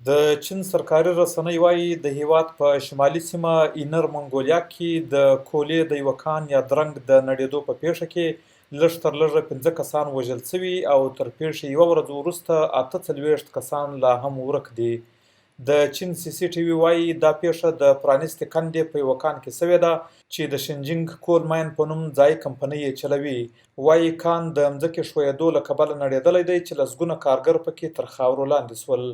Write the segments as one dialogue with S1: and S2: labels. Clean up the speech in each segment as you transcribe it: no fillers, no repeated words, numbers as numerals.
S1: د چین سرکاري رسنۍ وایي د هېواد په شمالي سیمه اینر منګولیا کې د کولې د یوه کان یا درنګ د نړېدو په پیښه کې لږ تر لږه 5 کسان وژل شوي او تر پیښې یوه ورځ وروسته 48 کسان لا هم ورک دي. د چین CCTV وایي دا پیښه د پرانیستې کندې په یوه کان کې شوې ده چې د شینجینګ کول ماین په نوم ځایي کمپنۍ یې چلوي. وایي کان د مځکې ښویېدو له کبله نړېدلی دی چې لسګونه کارګر پکې تر خاورو لاندې شول.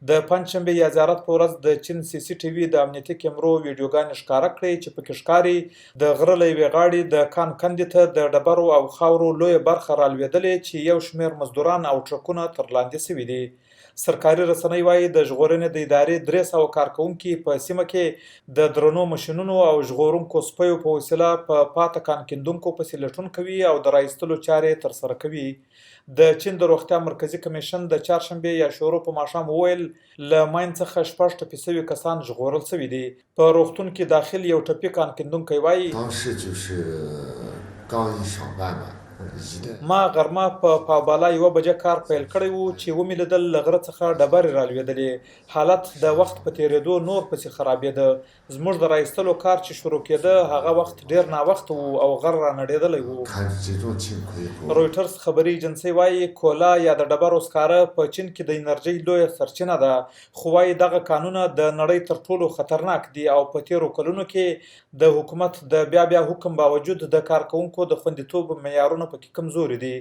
S1: د پنجشنبې یا زیارت په ورځ د چین CCTV د امنیتي کیمرو ویډیوګانې ښکاره کړې چې پکې ښکاري د غره له یوې غاړې د کان کندې ته د ډبرو او خاورو لویه برخه رالوېدلې چې یو شمېر مزدوران او ټرکونه تر لاندې شوي دي. سرکاري رسنۍ وایي د ژغورنې د ادارې 300 کارکوونکي په سیمه کې د درنو ماشینونو او ژغورونکو سپیو په وسیله په پاته کان کیندونکو پسې لټون کوي او د رایستلو چارې ترسره کوي. د چین د روغتیا مرکزي کمیشن د چهارشنبې یا شورو په ماښام وویل له ماین څخه 6 ټپي شوي کسان ژغورل شوي دي. په روغتون کې داخل یو ټپي کان کیندونکی وایي ما غرمه په پاوبالا 1 بجه کار پیل کړی و چې ومې لیدل له غره څخه ډبرې رالوېدلې. حالت د وخت په تېرېدو نور پسې خرابېده. زموږ د رایستلو کار چې شروع کېده هغه وخت ډېر ناوخته و او غر رانړېدلی و. رویټرز خبري ایجنسۍ وایي کولا یا د ډبرو سکاره په چین کې د انرژۍ لویه سرچینه ده، خو وایي دغه کانونه د نړۍ تر ټولو خطرناک دي او په تېرو کلونو کې د حکومت د بیا حکم باوجود د کارکوونکو د خوندیتوب معیارونه پکې کمزوري دي.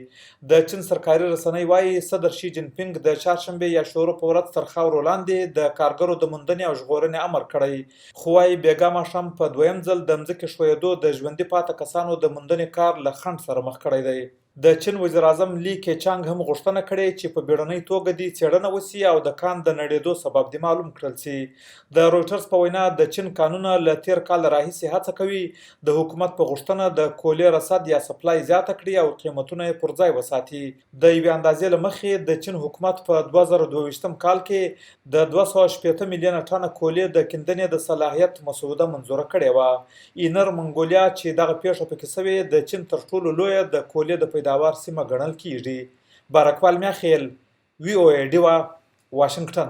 S1: د چین سرکاري رسنۍ وایي صدر شي جین پینګ د چهارشنبې یا شورو په ورځ تر خاورو لاندې د کارګرو د موندنې او ژغورنې امر کړی، خو وایي بېګا ماښام په دویم ځل د مځکې ښویېدو د ژوندي پاته کسانو د موندنې کار له خنډ سره مخ کړی دی. د چین وزیر اعظم لی کېچانګ هم غوښتنه کړې چې په بیړنۍ توګه دې څېړنه وشي او د کان د نړېدو سبب دې معلوم کړل شي. د رویټرز په وینا د چین کانونه له تېر کال راهیسې هڅه کوي د حکومت په غوښتنه د کولې رسد یا سپلای زیاته کړي او قیمتونه یې پر ځای وساتي. د یوې اندازې له مخې د چین حکومت په 2022 کال کې د 280 میلیونه ټنه کولې د کیندنې د صلاحیت مسوده منظوره کړې وه. اینر منګولیا چې دغه پیښه پکې شوې د چین تر ټولو لویه د کولې د پیداوار سیمه ګڼل کیږي. بارکوال میاخیل، VOA ډیوا، واشنگټن.